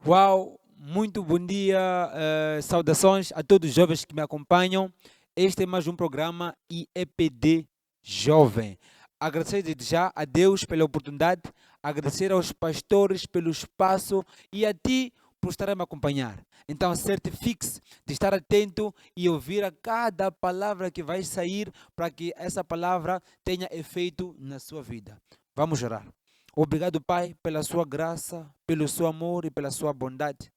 Uau, muito bom dia, saudações a todos os jovens que me acompanham. Este é mais um programa IEPD Jovem. Agradecer desde já a Deus pela oportunidade, agradecer aos pastores pelo espaço e a ti por estar a me acompanhar. Então, certifique-se de estar atento e ouvir a cada palavra que vai sair para que essa palavra tenha efeito na sua vida. Vamos orar. Obrigado, Pai, pela sua graça, pelo seu amor e pela sua bondade.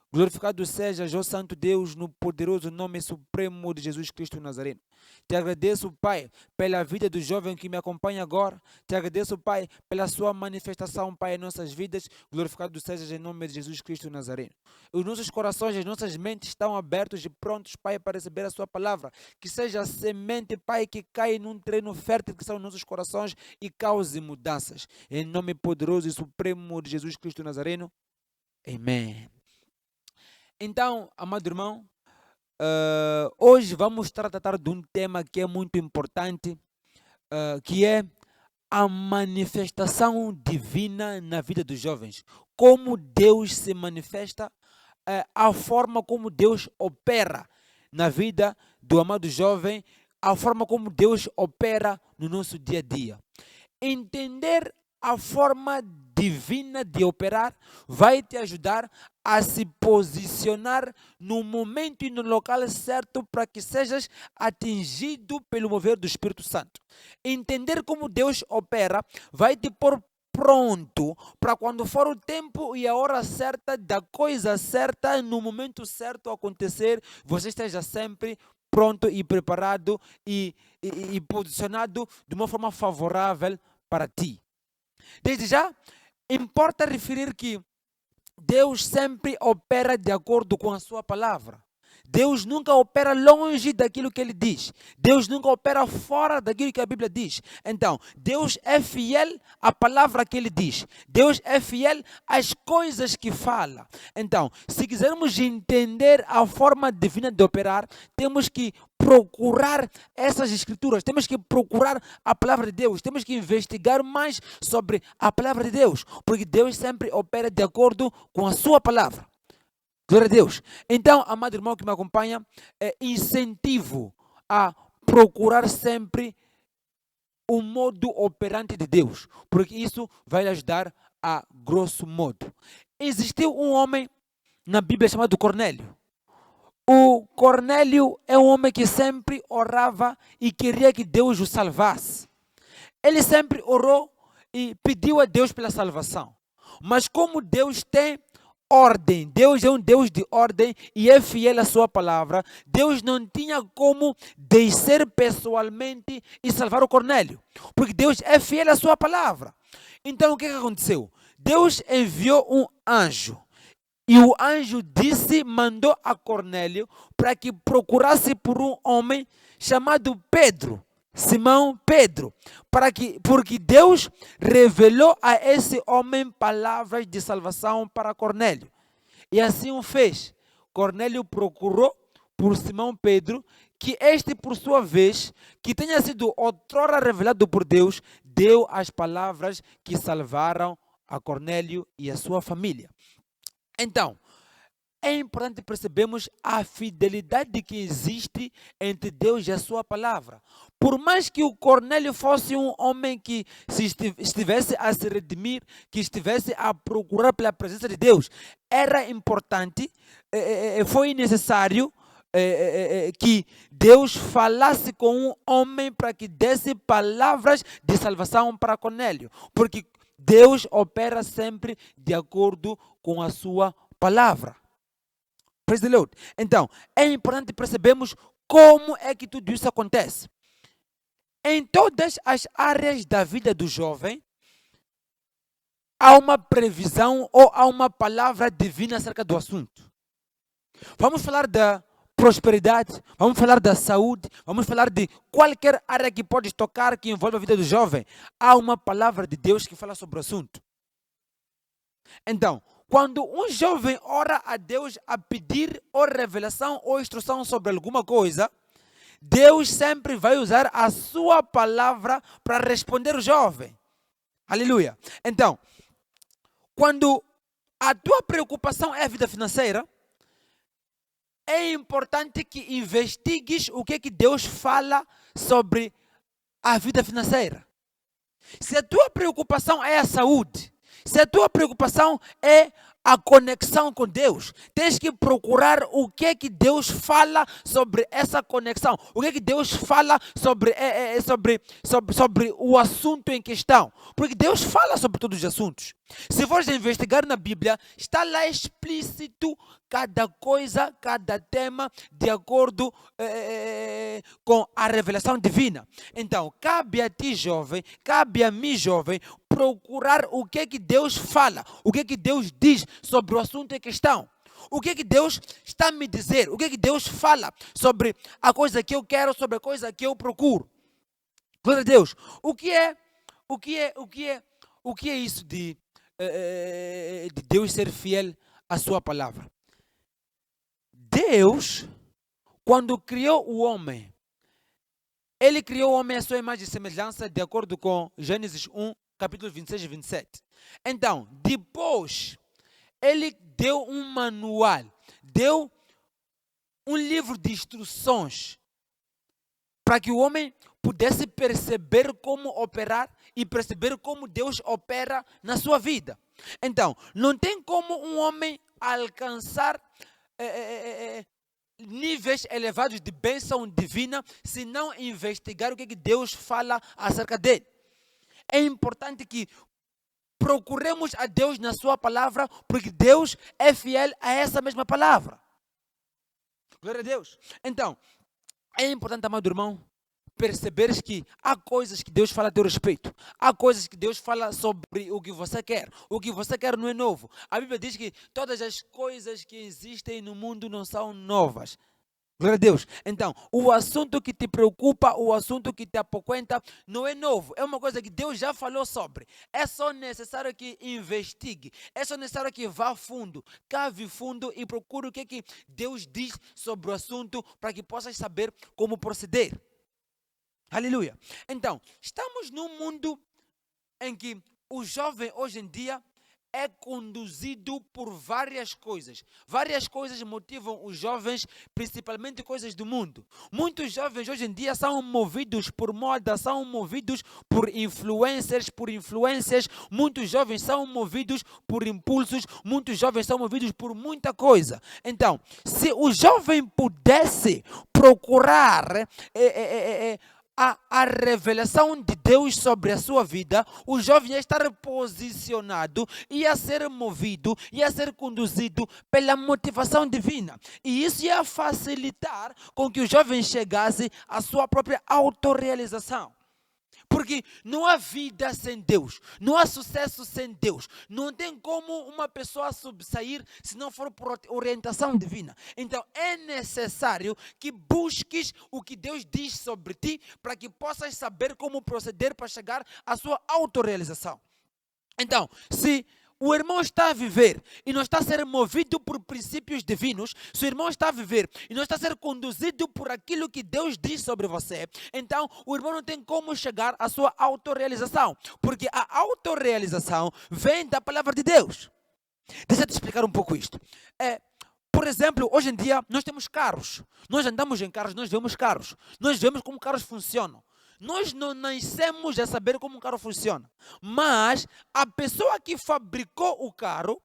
Glorificado sejas, ó Santo Deus, no poderoso nome supremo de Jesus Cristo Nazareno. Te agradeço, Pai, pela vida do jovem que me acompanha agora. Te agradeço, Pai, pela sua manifestação, Pai, em nossas vidas. Glorificado sejas em nome de Jesus Cristo Nazareno. Os nossos corações, as nossas mentes estão abertos e prontos, Pai, para receber a sua palavra. Que seja a semente, Pai, que cai num terreno fértil que são nossos corações e cause mudanças. Em nome poderoso e supremo de Jesus Cristo Nazareno. Amém. Então, amado irmão, hoje vamos tratar de um tema que é muito importante, que é a manifestação divina na vida dos jovens. Como Deus se manifesta, a forma como Deus opera na vida do amado jovem, a forma como Deus opera no nosso dia a dia. Entender a forma divina de operar vai te ajudar a se posicionar no momento e no local certo para que sejas atingido pelo mover do Espírito Santo. Entender como Deus opera vai te pôr pronto para quando for o tempo e a hora certa da coisa certa, no momento certo acontecer, você esteja sempre pronto e preparado e posicionado de uma forma favorável para ti. Desde já, importa referir que Deus sempre opera de acordo com a sua palavra. Deus nunca opera longe daquilo que Ele diz. Deus nunca opera fora daquilo que a Bíblia diz. Então, Deus é fiel à palavra que Ele diz. Deus é fiel às coisas que fala. Então, se quisermos entender a forma divina de operar, temos que procurar essas escrituras, temos que procurar a palavra de Deus, temos que investigar mais sobre a palavra de Deus, porque Deus sempre opera de acordo com a sua palavra. Glória a Deus. Então, amado irmão que me acompanha, incentivo a procurar sempre o modo operante de Deus, porque isso vai lhe ajudar a grosso modo. Existiu um homem na Bíblia chamado Cornélio. O Cornélio é um homem que sempre orava e queria que Deus o salvasse. Ele sempre orou e pediu a Deus pela salvação. Mas como Deus tem ordem, Deus é um Deus de ordem e é fiel à sua palavra, Deus não tinha como descer pessoalmente e salvar o Cornélio, porque Deus é fiel à sua palavra. Então o que aconteceu? Deus enviou um anjo. E o anjo mandou a Cornélio para que procurasse por um homem chamado Pedro, Simão Pedro, porque Deus revelou a esse homem palavras de salvação para Cornélio. E assim o fez. Cornélio procurou por Simão Pedro, que este, por sua vez, que tenha sido outrora revelado por Deus, deu as palavras que salvaram a Cornélio e a sua família. Então, é importante percebermos a fidelidade que existe entre Deus e a sua palavra. Por mais que o Cornélio fosse um homem que estivesse a se redimir, que estivesse a procurar pela presença de Deus, era importante, foi necessário que Deus falasse com um homem para que desse palavras de salvação para Cornélio. Porque Deus opera sempre de acordo com a sua palavra. Praise the Lord. Então, é importante percebermos como é que tudo isso acontece. Em todas as áreas da vida do jovem, há uma previsão ou há uma palavra divina acerca do assunto. Vamos falar da prosperidade, vamos falar da saúde, vamos falar de qualquer área que pode tocar que envolve a vida do jovem. Há uma palavra de Deus que fala sobre o assunto. Então, quando um jovem ora a Deus a pedir ou revelação ou instrução sobre alguma coisa, Deus sempre vai usar a sua palavra para responder o jovem. Aleluia. Então, quando a tua preocupação é a vida financeira, é importante que investigues o que Deus fala sobre a vida financeira. Se a tua preocupação é a saúde, se a tua preocupação é a conexão com Deus, tens que procurar o que Deus fala sobre essa conexão, o que Deus fala sobre o assunto em questão, porque Deus fala sobre todos os assuntos. Se fores investigar na Bíblia, está lá explícito cada coisa, cada tema, de acordo com a revelação divina. Então, cabe a ti, jovem, cabe a mim, jovem, procurar o que Deus fala, o que Deus diz sobre o assunto em questão. O que Deus está a me dizer, o que Deus fala sobre a coisa que eu quero, sobre a coisa que eu procuro. Glória a Deus. O que é isso de Deus ser fiel à sua palavra? Deus, quando criou o homem, Ele criou o homem à sua imagem e semelhança, de acordo com Gênesis 1, capítulo 26 e 27. Então, depois, Ele deu um manual, deu um livro de instruções para que o homem pudesse perceber como operar e perceber como Deus opera na sua vida. Então, não tem como um homem alcançar níveis elevados de bênção divina se não investigar o que Deus fala acerca dele. É importante que procuremos a Deus na sua palavra, porque Deus é fiel a essa mesma palavra. Glória a Deus. Então, é importante, amado irmão, perceberes que há coisas que Deus fala a teu respeito. Há coisas que Deus fala sobre o que você quer. O que você quer não é novo. A Bíblia diz que todas as coisas que existem no mundo não são novas. Glória a Deus. Então, o assunto que te preocupa, o assunto que te apoquenta, não é novo. É uma coisa que Deus já falou sobre. É só necessário que investigue. É só necessário que vá fundo, cave fundo e procure o que Deus diz sobre o assunto para que possas saber como proceder. Aleluia. Então, estamos num mundo em que o jovem hoje em dia é conduzido por várias coisas. Várias coisas motivam os jovens, principalmente coisas do mundo. Muitos jovens hoje em dia são movidos por moda, são movidos por influencers, por influências. Muitos jovens são movidos por impulsos, muitos jovens são movidos por muita coisa. Então, se o jovem pudesse procurar a revelação de Deus sobre a sua vida, o jovem ia estar posicionado, ia ser movido, ia ser conduzido pela motivação divina. E isso ia facilitar com que o jovem chegasse à sua própria autorrealização. Porque não há vida sem Deus, não há sucesso sem Deus. Não tem como uma pessoa subsair se não for por orientação divina. Então é necessário que busques o que Deus diz sobre ti para que possas saber como proceder para chegar à sua autorrealização. Então, se o irmão está a viver e não está a ser movido por princípios divinos, se o irmão está a viver e não está a ser conduzido por aquilo que Deus diz sobre você, então o irmão não tem como chegar à sua autorrealização, porque a autorrealização vem da palavra de Deus. Deixa eu te explicar um pouco isto. Por exemplo, hoje em dia nós temos carros, nós andamos em carros, nós vemos carros, nós vemos como carros funcionam. Nós não nascemos a saber como um carro funciona, mas a pessoa que fabricou o carro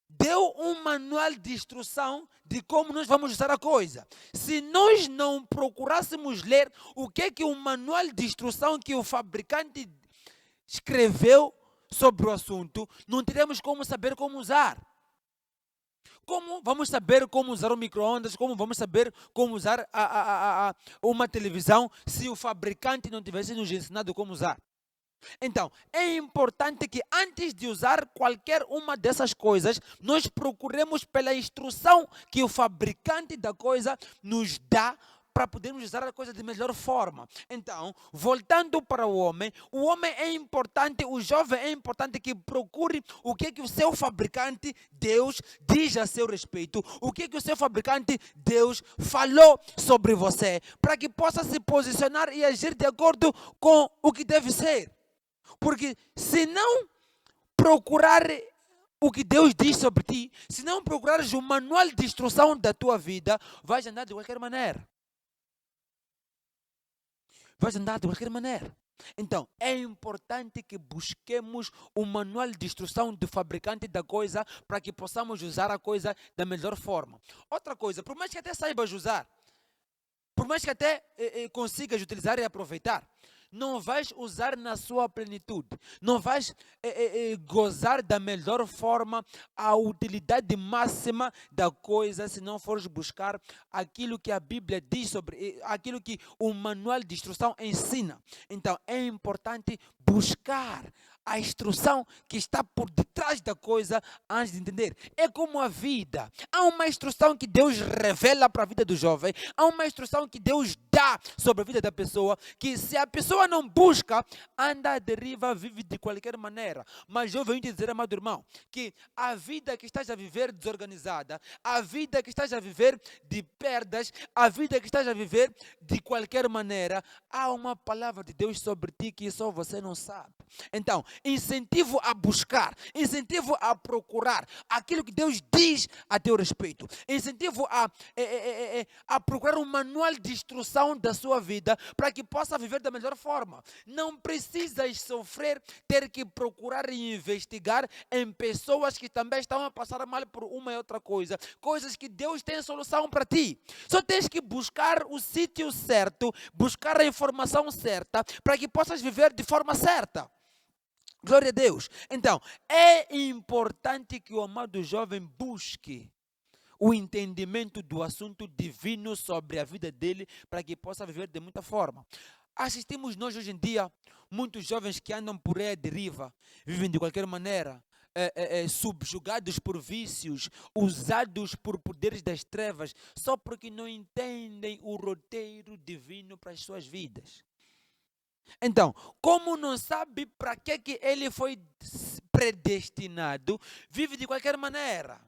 deu um manual de instrução de como nós vamos usar a coisa. Se nós não procurássemos ler o que o manual de instrução que o fabricante escreveu sobre o assunto, não teremos como saber como usar. Como vamos saber como usar o micro-ondas? Como vamos saber como usar uma televisão se o fabricante não tivesse nos ensinado como usar? Então, é importante que antes de usar qualquer uma dessas coisas, nós procuremos pela instrução que o fabricante da coisa nos dá para podermos usar a coisa de melhor forma. Então, voltando para o homem é importante, o jovem é importante que procure o que o seu fabricante, Deus, diz a seu respeito, o que o seu fabricante, Deus, falou sobre você, para que possa se posicionar e agir de acordo com o que deve ser. Porque se não procurar o que Deus diz sobre ti, se não procurares o manual de instrução da tua vida, vais andar de qualquer maneira. Vais andar de qualquer maneira. Então, é importante que busquemos o manual de instrução do fabricante da coisa para que possamos usar a coisa da melhor forma. Outra coisa, por mais que até saibas usar, por mais que até consigas utilizar e aproveitar, não vais usar na sua plenitude. Não vais gozar da melhor forma a utilidade máxima da coisa se não fores buscar aquilo que a Bíblia diz sobre, aquilo que o manual de instrução ensina. Então, é importante buscar a instrução que está por detrás da coisa antes de entender. É como a vida. Há uma instrução que Deus revela para a vida do jovem. Há uma instrução que Deus dá sobre a vida da pessoa, que se a pessoa não busca, anda à deriva, vive de qualquer maneira. Mas eu venho te dizer, amado irmão, que a vida que estás a viver desorganizada, a vida que estás a viver de perdas, a vida que estás a viver de qualquer maneira, há uma palavra de Deus sobre ti que só você não sabe. Então, incentivo a buscar, incentivo a procurar aquilo que Deus diz a teu respeito, incentivo a procurar um manual de instrução da sua vida para que possa viver da melhor forma. Não precisas sofrer, ter que procurar e investigar em pessoas que também estão a passar mal por uma e outra coisa, coisas que Deus tem solução para ti. Só tens que buscar o sítio certo, buscar a informação certa para que possas viver de forma certa. Glória a Deus. Então, é importante que o amado jovem busque o entendimento do assunto divino sobre a vida dele para que possa viver de muita forma. Assistimos nós hoje em dia muitos jovens que andam por aí à deriva, vivem de qualquer maneira, subjugados por vícios, usados por poderes das trevas, só porque não entendem o roteiro divino para as suas vidas. Então, como não sabe para que ele foi predestinado, vive de qualquer maneira.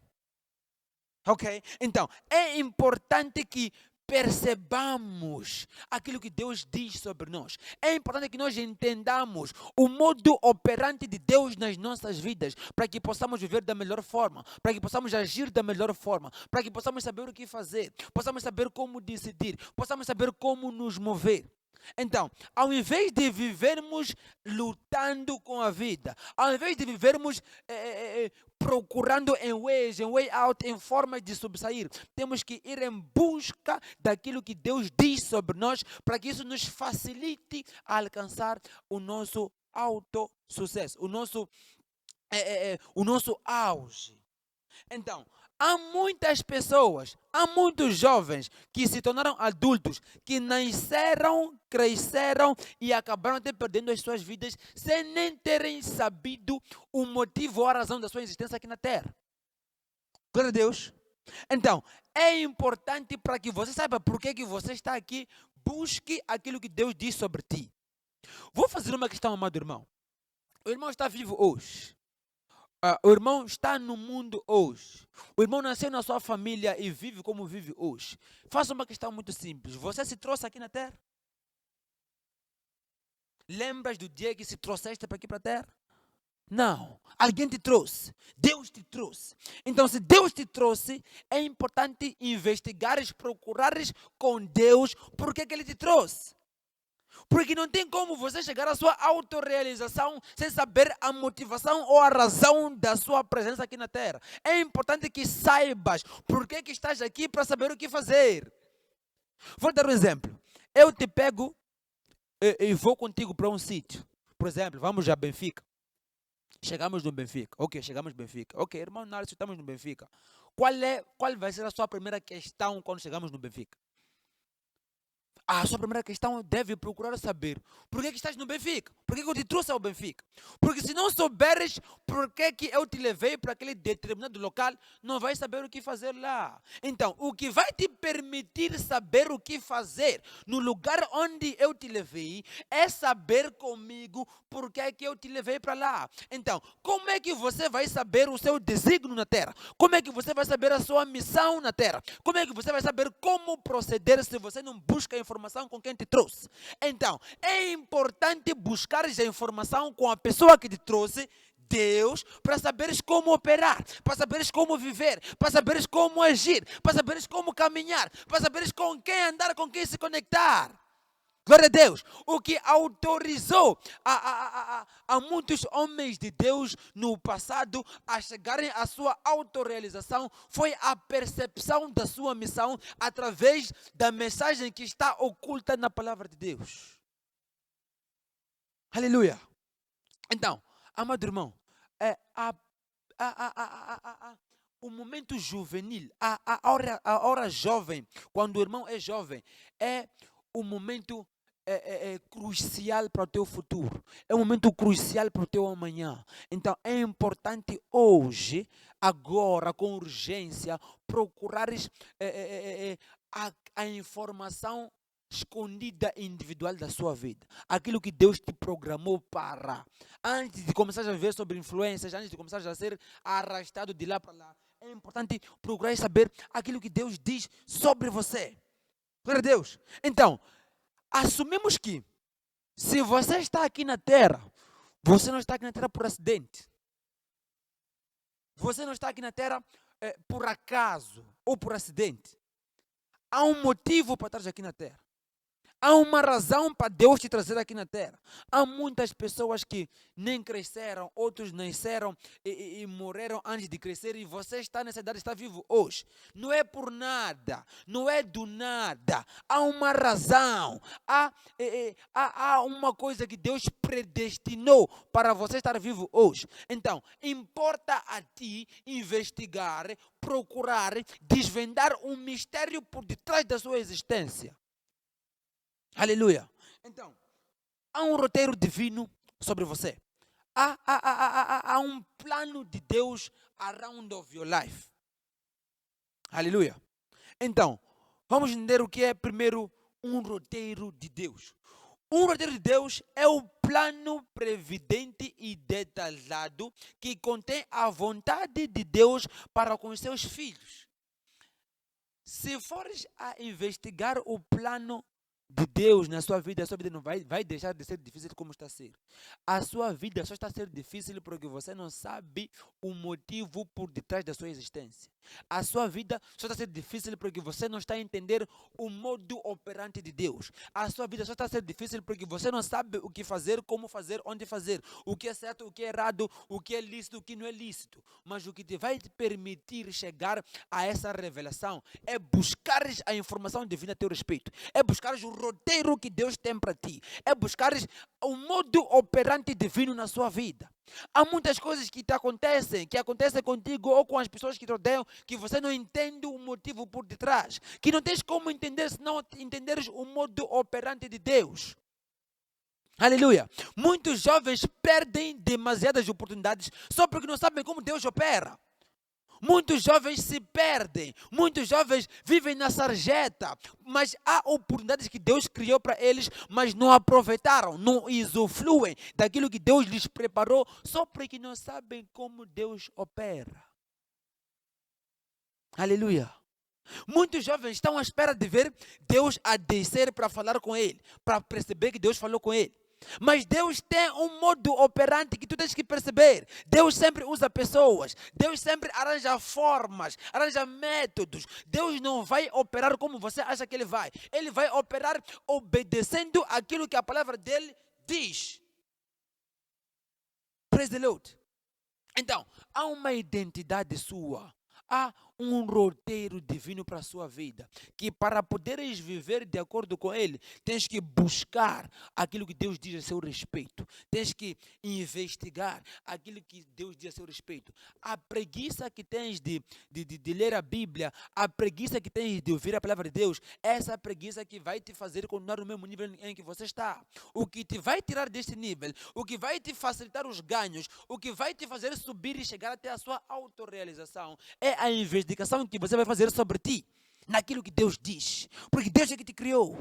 Ok? Então, é importante que percebamos aquilo que Deus diz sobre nós. É importante que nós entendamos o modo operante de Deus nas nossas vidas, para que possamos viver da melhor forma, para que possamos agir da melhor forma, para que possamos saber o que fazer, possamos saber como decidir, possamos saber como nos mover. Então, ao invés de vivermos lutando com a vida, ao invés de vivermos procurando em way out, em formas de subsair, temos que ir em busca daquilo que Deus diz sobre nós, para que isso nos facilite a alcançar o nosso autossucesso, o nosso auge. Então, há muitas pessoas, há muitos jovens que se tornaram adultos, que nasceram, cresceram e acabaram até perdendo as suas vidas sem nem terem sabido o motivo ou a razão da sua existência aqui na Terra. Glória a Deus. Então, é importante para que você saiba por que você está aqui, busque aquilo que Deus diz sobre ti. Vou fazer uma questão, amado irmão. O irmão está vivo hoje. O irmão está no mundo hoje. O irmão nasceu na sua família e vive como vive hoje. Faça uma questão muito simples. Você se trouxe aqui na Terra? Lembras do dia que se trouxeste para aqui para a Terra? Não. Alguém te trouxe. Deus te trouxe. Então, se Deus te trouxe, é importante investigares, procurares com Deus por que Ele te trouxe. Porque não tem como você chegar à sua autorrealização sem saber a motivação ou a razão da sua presença aqui na Terra. É importante que saibas por que estás aqui para saber o que fazer. Vou dar um exemplo. Eu te pego e vou contigo para um sítio. Por exemplo, vamos a Benfica. Chegamos no Benfica. Ok, chegamos no Benfica. Ok, irmão Nárcio, estamos no Benfica. Qual vai ser a sua primeira questão quando chegamos no Benfica? A sua primeira questão deve procurar saber por que estás no Benfica? Por que eu te trouxe ao Benfica? Porque se não souberes por que eu te levei para aquele determinado local, não vais saber o que fazer lá. Então, o que vai te permitir saber o que fazer no lugar onde eu te levei é saber comigo por que eu te levei para lá. Então, como é que você vai saber o seu desígnio na Terra? Como é que você vai saber a sua missão na Terra? Como é que você vai saber como proceder se você não busca informação com quem te trouxe? Então, é importante buscar a informação com a pessoa que te trouxe Deus para saberes como operar, para saberes como viver, para saberes como agir, para saberes como caminhar, para saberes com quem andar, com quem se conectar. Glória a Deus. O que autorizou a muitos homens de Deus no passado a chegarem à sua autorrealização foi a percepção da sua missão através da mensagem que está oculta na palavra de Deus. Aleluia. Então, amado irmão, o momento juvenil, a hora jovem, quando o irmão é jovem, é um momento crucial para o teu futuro. É um momento crucial para o teu amanhã. Então, é importante hoje, agora, com urgência, procurares a informação escondida individual da sua vida. Aquilo que Deus te programou para. Antes de começar a viver sobre influências, antes de começar a ser arrastado de lá para lá, é importante procurar saber aquilo que Deus diz sobre você. Glória a Deus. Então, assumimos que se você está aqui na Terra, você não está aqui na Terra por acidente. Você não está aqui na Terra por acaso ou por acidente. Há um motivo para estar aqui na Terra. Há uma razão para Deus te trazer aqui na Terra. Há muitas pessoas que nem cresceram, outros nasceram e morreram antes de crescer, e você está nessa idade, está vivo hoje. Não é por nada, não é do nada. Há uma razão, há uma coisa que Deus predestinou para você estar vivo hoje. Então, importa a ti investigar, procurar, desvendar um mistério por detrás da sua existência. Aleluia. Então, há um roteiro divino sobre você. Há um plano de Deus around of your life. Aleluia. Então, vamos entender o que é primeiro um roteiro de Deus. Um roteiro de Deus é o plano previdente e detalhado que contém a vontade de Deus para com os seus filhos. Se fores a investigar o plano de Deus na sua vida, a sua vida não vai deixar de ser difícil como está a ser. A sua vida só está a ser difícil porque você não sabe o motivo por detrás da sua existência. A sua vida só está a ser difícil porque você não está a entender o modo operante de Deus. A sua vida só está a ser difícil porque você não sabe o que fazer, como fazer, onde fazer, o que é certo, o que é errado, o que é lícito, o que não é lícito. Mas o que te vai te permitir chegar a essa revelação é buscares a informação divina a teu respeito. É buscares o roteiro que Deus tem para ti. É buscares o modo operante divino na sua vida. Há muitas coisas que acontecem contigo ou com as pessoas que te rodeiam, que você não entende o motivo por detrás, que não tens como entender se não entenderes o modo operante de Deus. Aleluia. Muitos jovens perdem demasiadas oportunidades só porque não sabem como Deus opera. Muitos jovens se perdem, muitos jovens vivem na sarjeta, mas há oportunidades que Deus criou para eles, mas não aproveitaram, não usufruem daquilo que Deus lhes preparou, só porque não sabem como Deus opera. Aleluia. Muitos jovens estão à espera de ver Deus a descer para falar com ele, para perceber que Deus falou com ele. Mas Deus tem um modo operante que tu tens que perceber. Deus sempre usa pessoas. Deus sempre arranja formas, arranja métodos. Deus não vai operar como você acha que Ele vai. Ele vai operar obedecendo aquilo que a palavra dele diz. Praise the Lord. Então, há uma identidade sua. Há um roteiro divino para a sua vida, que para poderes viver de acordo com ele, tens que buscar aquilo que Deus diz a seu respeito. Tens que investigar aquilo que Deus diz a seu respeito. A preguiça que tens de ler a Bíblia, a preguiça que tens de ouvir a palavra de Deus, essa preguiça que vai te fazer continuar no mesmo nível em que você está. O que te vai tirar deste nível, o que vai te facilitar os ganhos, o que vai te fazer subir e chegar até a sua autorrealização, é a investigação que você vai fazer sobre ti, naquilo que Deus diz, porque Deus é que te criou.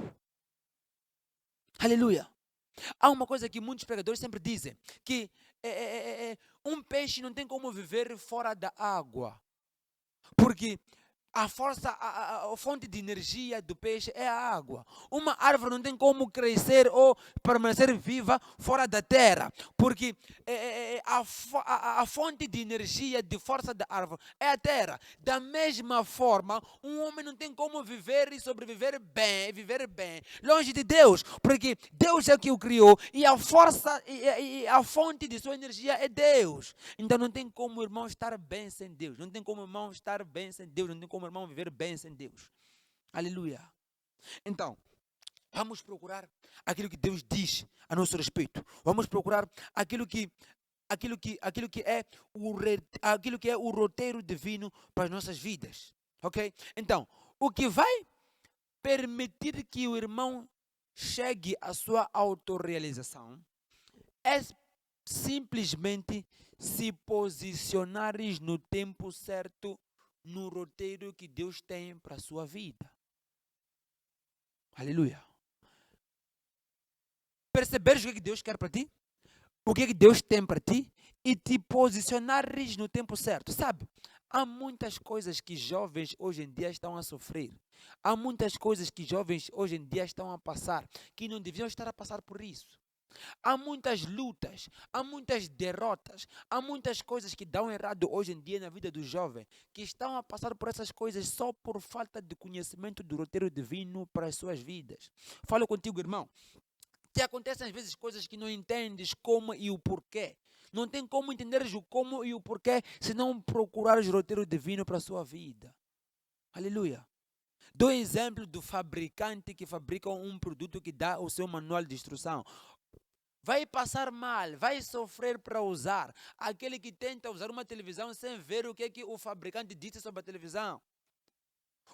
Aleluia. Há uma coisa que muitos pregadores sempre dizem, que um peixe não tem como viver fora da água, porque A força, a fonte de energia do peixe é a água. Uma árvore não tem como crescer ou permanecer viva fora da terra, porque a fonte de energia, de força da árvore é a terra. Da mesma forma, um homem não tem como viver e sobreviver bem, viver bem, longe de Deus, porque Deus é que o criou e a força e a fonte de sua energia é Deus. Então não tem como o irmão estar bem sem Deus, não tem como o irmão estar bem sem Deus, não tem como o irmão viver bem sem Deus. Aleluia. Então, vamos procurar aquilo que Deus diz a nosso respeito. Vamos procurar aquilo que é o roteiro divino para as nossas vidas. Ok? Então, o que vai permitir que o irmão chegue à sua autorrealização é simplesmente se posicionares no tempo certo, no roteiro que Deus tem para a sua vida. Aleluia. Perceberes o que Deus quer para ti? O que Deus tem para ti? E te posicionares no tempo certo. Sabe? Há muitas coisas que jovens hoje em dia estão a sofrer. Há muitas coisas que jovens hoje em dia estão a passar, que não deviam estar a passar por isso. Há muitas lutas, há muitas derrotas, há muitas coisas que dão errado hoje em dia na vida do jovem, que estão a passar por essas coisas só por falta de conhecimento do roteiro divino para as suas vidas. Falo contigo, irmão. Te acontecem às vezes coisas que não entendes como e o porquê. Não tem como entenderes o como e o porquê se não procurares o roteiro divino para a sua vida. Aleluia. Dou exemplo do fabricante que fabrica um produto que dá o seu manual de instrução. Vai passar mal, vai sofrer para usar. Aquele que tenta usar uma televisão sem ver o que o fabricante disse sobre a televisão.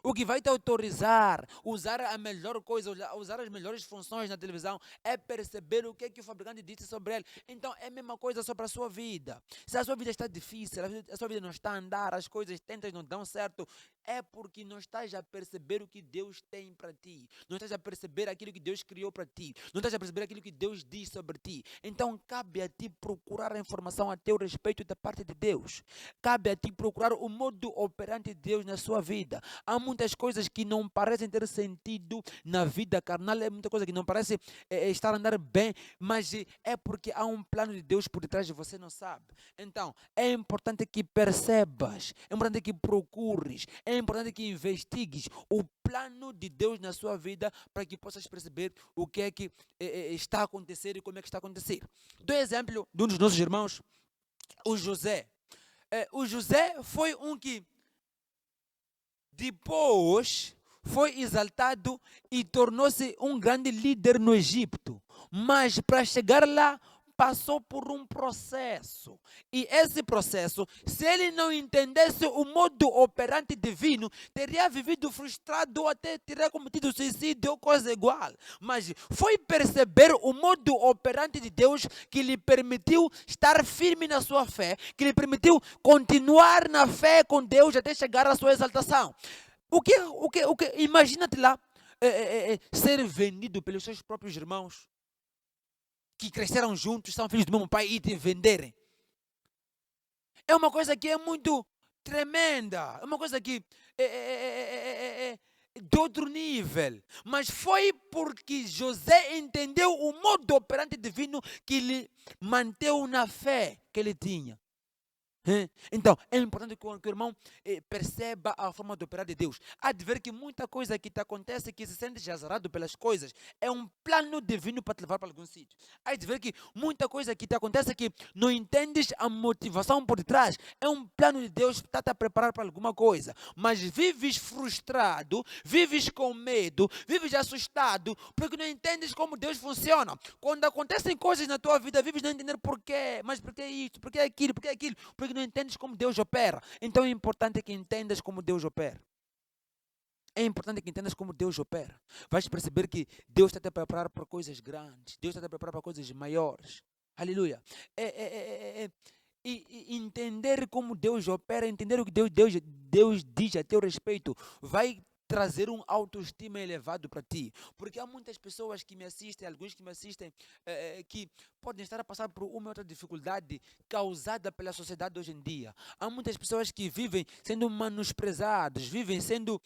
O que vai te autorizar a usar a melhor coisa, usar as melhores funções na televisão, é perceber o que o fabricante disse sobre ele. Então é a mesma coisa sobre a sua vida. Se a sua vida está difícil, a sua vida não está a andar, as coisas tentas não dão certo, é porque não estás a perceber o que Deus tem para ti. Não estás a perceber aquilo que Deus criou para ti. Não estás a perceber aquilo que Deus diz sobre ti. Então cabe a ti procurar a informação a teu respeito da parte de Deus. Cabe a ti procurar o modo operante de Deus na sua vida. Há muitas coisas que não parecem ter sentido na vida carnal, é muita coisa que não parece estar a andar bem, mas é porque há um plano de Deus por detrás de você, não sabe. Então, é importante que percebas, é importante que procures, é importante que investigues o plano de Deus na sua vida para que possas perceber o que é que está a acontecer e como é que está a acontecer. Dou exemplo de um dos nossos irmãos, o José. O José foi um que depois foi exaltado e tornou-se um grande líder no Egito. Mas para chegar lá, passou por um processo. E esse processo, se ele não entendesse o modo operante divino, teria vivido frustrado ou até teria cometido suicídio ou coisa igual. Mas foi perceber o modo operante de Deus que lhe permitiu estar firme na sua fé, que lhe permitiu continuar na fé com Deus até chegar à sua exaltação. Imagina-te lá ser vendido pelos seus próprios irmãos que cresceram juntos, são filhos do mesmo pai e te venderem. É uma coisa que é muito tremenda, é uma coisa que é de outro nível. Mas foi porque José entendeu o modo operante divino que lhe manteve na fé que ele tinha. Então, é importante que o irmão perceba a forma de operar de Deus. Há de ver que muita coisa que te acontece, que se sente azarado pelas coisas, é um plano divino para te levar para algum sítio. Há de ver que muita coisa que te acontece que não entendes a motivação por detrás, é um plano de Deus que está te a preparar para alguma coisa. Mas vives frustrado, vives com medo, vives assustado, porque não entendes como Deus funciona. Quando acontecem coisas na tua vida, vives não entender porquê, mas porquê isso, porquê aquilo, porque não entendes como Deus opera. Então é importante que entendas como Deus opera. É importante que entendas como Deus opera. Vais perceber que Deus está te preparar para coisas grandes. Deus está te preparar para coisas maiores. Aleluia. E entender como Deus opera, entender o que Deus diz a teu respeito, vai trazer um autoestima elevado para ti. Porque há muitas pessoas que me assistem, alguns que me assistem, que podem estar a passar por uma ou outra dificuldade causada pela sociedade hoje em dia. Há muitas pessoas que vivem sendo menosprezadas, vivem sendo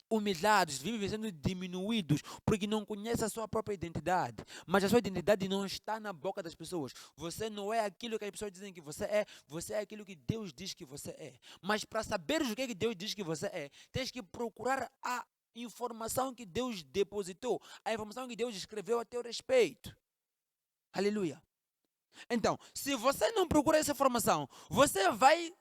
humilhados, vivem sendo diminuídos, porque não conhecem a sua própria identidade. Mas a sua identidade não está na boca das pessoas. Você não é aquilo que as pessoas dizem que você é aquilo que Deus diz que você é. Mas para saberes o que Deus diz que você é, tens que procurar a informação que Deus depositou, a informação que Deus escreveu a teu respeito. Aleluia. Então, se você não procura essa informação, você vai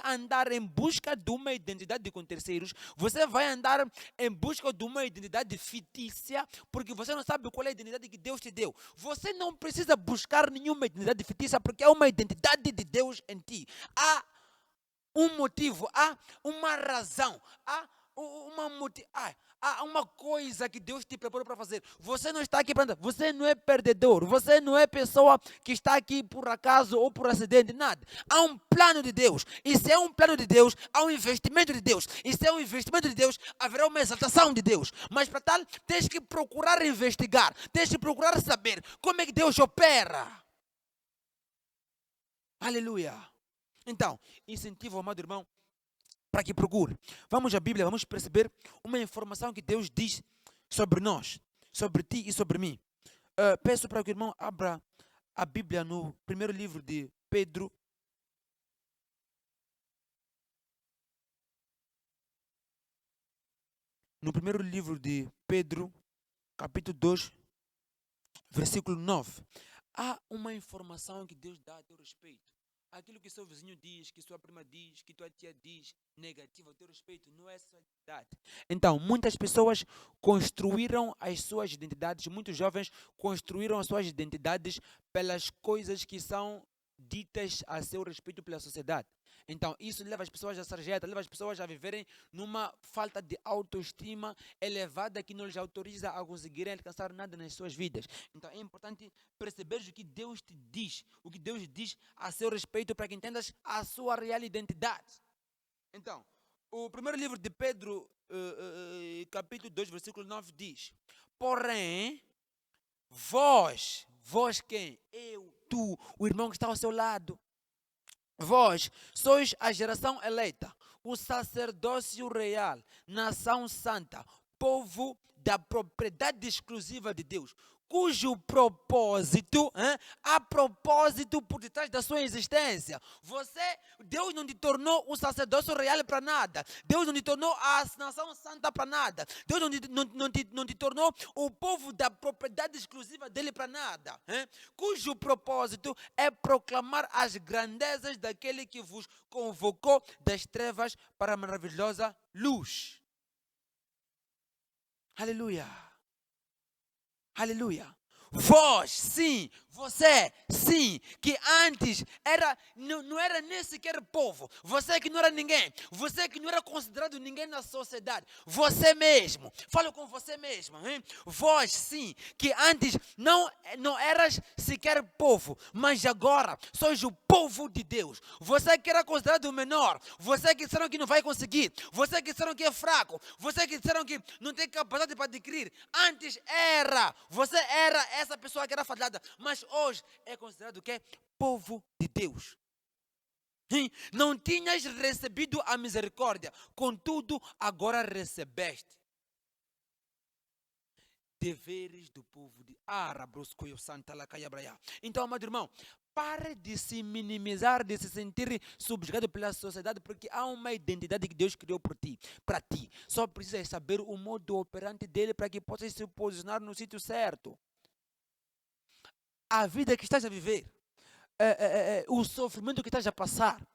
andar em busca de uma identidade com terceiros, você vai andar em busca de uma identidade fictícia, porque você não sabe qual é a identidade que Deus te deu. Você não precisa buscar nenhuma identidade fictícia, porque há uma identidade de Deus em ti. Há um motivo, há uma razão, há uma coisa que Deus te preparou para fazer. Você não está aqui para andar. Você não é perdedor. Você não é pessoa que está aqui por acaso ou por acidente. Nada. Há um plano de Deus. E se é um plano de Deus, há um investimento de Deus. E se é um investimento de Deus, haverá uma exaltação de Deus. Mas para tal, tens que procurar investigar. Tens que procurar saber como é que Deus opera. Aleluia. Então, incentivo, amado irmão, para que procure. Vamos à Bíblia, vamos perceber uma informação que Deus diz sobre nós, sobre ti e sobre mim. Peço para que o irmão abra a Bíblia no primeiro livro de Pedro. No primeiro livro de Pedro, capítulo 2, versículo 9. Há uma informação que Deus dá a teu respeito. Aquilo que seu vizinho diz, que sua prima diz, que tua tia diz, negativo a teu respeito, não é sua identidade. Então, muitas pessoas construíram as suas identidades, muitos jovens construíram as suas identidades pelas coisas que são ditas a seu respeito pela sociedade. Então, isso leva as pessoas à sarjeta, leva as pessoas a viverem numa falta de autoestima elevada que não lhes autoriza a conseguirem alcançar nada nas suas vidas. Então, é importante perceber o que Deus te diz, o que Deus diz a seu respeito para que entendas a sua real identidade. Então, o primeiro livro de Pedro, capítulo 2, versículo 9 diz: porém, vós quem? Eu, tu, o irmão que está ao seu lado. Vós sois a geração eleita, o sacerdócio real, nação santa, povo da propriedade exclusiva de Deus, cujo propósito, há propósito por detrás da sua existência. Deus não te tornou o sacerdócio real para nada. Deus não te tornou a nação santa para nada. Deus não te tornou o povo da propriedade exclusiva dele para nada. Cujo propósito é proclamar as grandezas daquele que vos convocou das trevas para a maravilhosa luz. Aleluia. Aleluia. Vós, sim, você, sim, que antes não era nem sequer povo, você que não era ninguém, você que não era considerado ninguém na sociedade, você mesmo, fala com você mesmo, hein? Vós, sim, que antes não eras sequer povo, mas agora sois o povo de Deus. Você que era considerado o menor, você que disseram que não vai conseguir, você que disseram que é fraco, você que disseram que não tem capacidade para adquirir, antes você era essa pessoa que era falhada, mas hoje é considerado o quê? Povo de Deus. Não tinhas recebido a misericórdia, contudo agora recebeste. Deveres do povo de Então, amado irmão, pare de se minimizar, de se sentir subjugado pela sociedade, porque há uma identidade que Deus criou para ti. Só precisas saber o modo operante dele para que possas se posicionar no sítio certo. A vida que estás a viver, o sofrimento que estás a passar,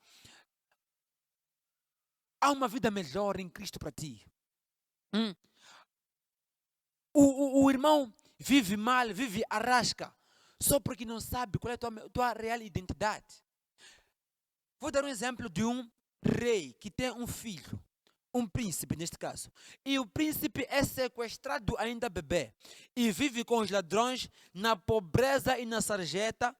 há uma vida melhor em Cristo para ti. O irmão vive mal, vive arrasca, só porque não sabe qual é a tua real identidade. Vou dar um exemplo de um rei que tem um filho, um príncipe neste caso. E o príncipe é sequestrado ainda bebê e vive com os ladrões na pobreza e na sarjeta.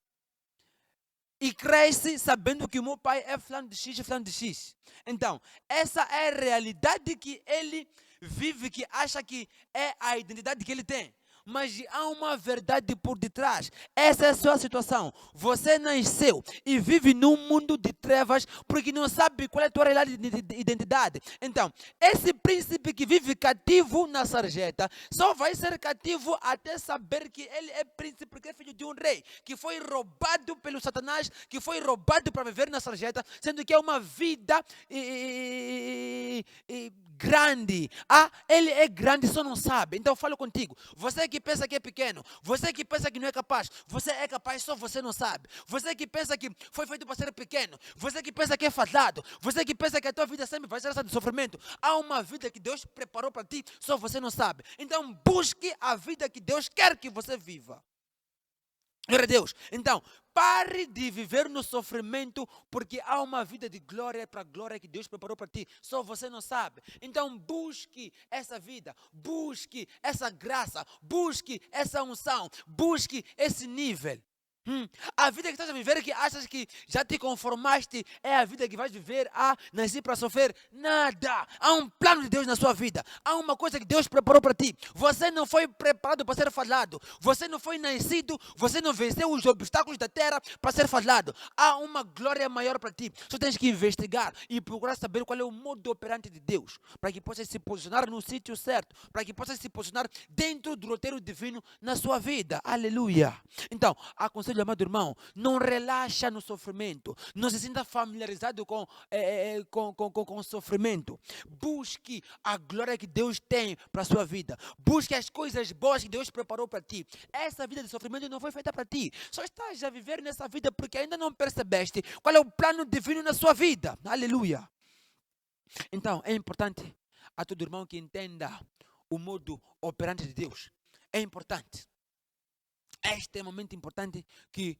e cresce sabendo que o meu pai é fulano de X e fulano de X. Então, essa é a realidade que ele vive, que acha que é a identidade que ele tem. Mas há uma verdade por detrás. Essa é a sua situação. Você nasceu e vive num mundo de trevas porque não sabe qual é a tua realidade de identidade. Então, esse príncipe que vive cativo na sarjeta só vai ser cativo até saber que ele é príncipe porque é filho de um rei, que foi roubado pelo Satanás, que foi roubado para viver na sarjeta, sendo que é uma vida grande. Ele é grande, só não sabe. Então eu falo contigo. Você que pensa que é pequeno, você que pensa que não é capaz, você é capaz, só você não sabe. Você que pensa que foi feito para ser pequeno, você que pensa que é fadado, você que pensa que a tua vida sempre vai ser essa de sofrimento. Há uma vida que Deus preparou para ti, só você não sabe. Então busque a vida que Deus quer que você viva. Glória a Deus. Então, pare de viver no sofrimento, porque há uma vida de glória para a glória que Deus preparou para ti. Só você não sabe. Então, busque essa vida, busque essa graça, busque essa unção, busque esse nível. A vida que estás a viver, que achas que já te conformaste, é a vida que vais viver. Nasci para sofrer. Nada. Há um plano de Deus na sua vida. Há uma coisa que Deus preparou para ti. Você não foi preparado para ser falado. Você não foi nascido. Você não venceu os obstáculos da terra para ser falado. Há uma glória maior para ti. Só tens que investigar e procurar saber qual é o modo operante de Deus, para que possas se posicionar no sítio certo, para que possas se posicionar dentro do roteiro divino na sua vida. Aleluia. Então, aconselho, amado irmão, não relaxa no sofrimento. Não se sinta familiarizado com o sofrimento. Busque a glória que Deus tem para a sua vida. Busque as coisas boas que Deus preparou para ti. Essa vida de sofrimento não foi feita para ti. Só estás a viver nessa vida porque ainda não percebeste qual é o plano divino na sua vida. Aleluia. Então, é importante a todo irmão que entenda o modo operante de Deus. É importante. É extremamente importante que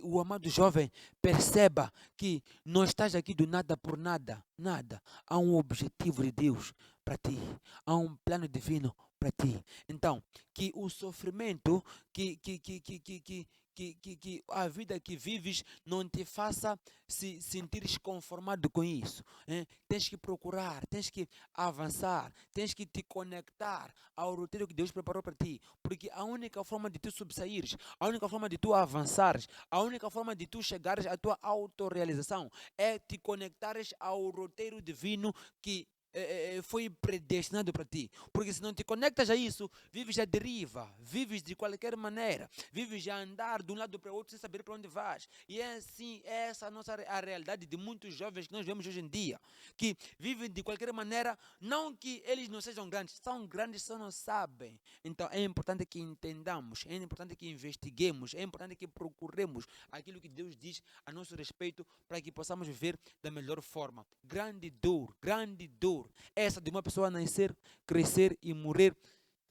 o amado jovem perceba que não estás aqui do nada por nada. Nada. Há um objetivo de Deus para ti. Há um plano divino para ti. Então, que o sofrimento, que a vida que vives não te faça se sentires conformado com isso. Tens que procurar, tens que avançar, tens que te conectar ao roteiro que Deus preparou para ti. Porque a única forma de tu subsaíres, a única forma de tu avançares, a única forma de tu chegares à tua autorrealização é te conectares ao roteiro divino que foi predestinado para ti. Porque se não te conectas a isso, vives à deriva, vives de qualquer maneira, vives a andar de um lado para o outro sem saber para onde vais. E é assim, essa a realidade de muitos jovens que nós vemos hoje em dia, que vivem de qualquer maneira. Não que eles não sejam grandes, são grandes, só não sabem. Então é importante que entendamos, é importante que investiguemos, é importante que procuremos aquilo que Deus diz a nosso respeito, para que possamos viver da melhor forma. Grande dor essa de uma pessoa nascer, crescer e morrer,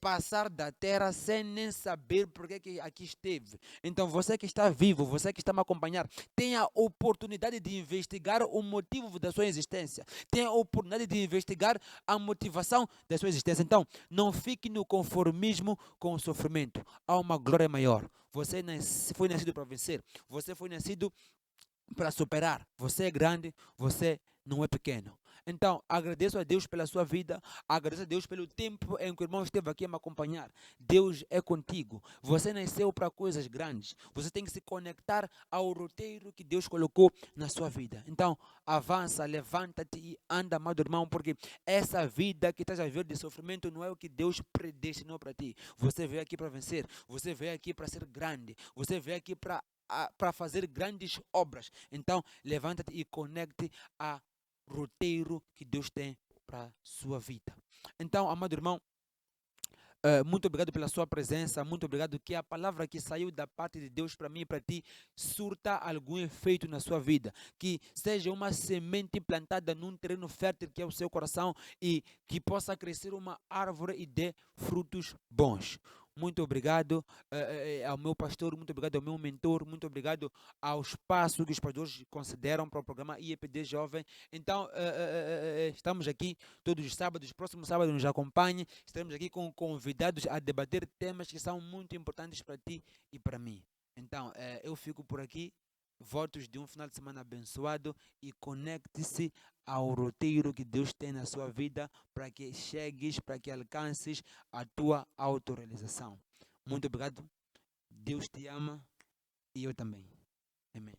passar da terra sem nem saber porque que aqui esteve. Então você que está vivo, você que está me acompanhar, tem a oportunidade de investigar o motivo da sua existência, tem a oportunidade de investigar a motivação da sua existência. Então não fique no conformismo com o sofrimento. Há uma glória maior. Você foi nascido para vencer, você foi nascido para superar. Você é grande, você não é pequeno. Então, agradeço a Deus pela sua vida, agradeço a Deus pelo tempo em que o irmão esteve aqui a me acompanhar. Deus é contigo. Você nasceu para coisas grandes. Você tem que se conectar ao roteiro que Deus colocou na sua vida. Então, avança, levanta-te e anda, amado irmão, porque essa vida que estás a viver de sofrimento não é o que Deus predestinou para ti. Você veio aqui para vencer, você veio aqui para ser grande, você veio aqui para fazer grandes obras. Então, levanta-te e conecte a roteiro que Deus tem para a sua vida. Então, amado irmão, muito obrigado pela sua presença, muito obrigado que a palavra que saiu da parte de Deus para mim e para ti surta algum efeito na sua vida, que seja uma semente plantada num terreno fértil que é o seu coração e que possa crescer uma árvore e dê frutos bons. Muito obrigado ao meu pastor, muito obrigado ao meu mentor, muito obrigado ao espaço que os pastores consideram para o programa IEPD Jovem. Então, estamos aqui todos os sábados, próximo sábado nos acompanhe, estaremos aqui com convidados a debater temas que são muito importantes para ti e para mim. Então, eu fico por aqui. Votos de um final de semana abençoado e conecte-se ao roteiro que Deus tem na sua vida para que chegues, para que alcances a tua autorrealização. Muito obrigado. Deus te ama e eu também. Amém.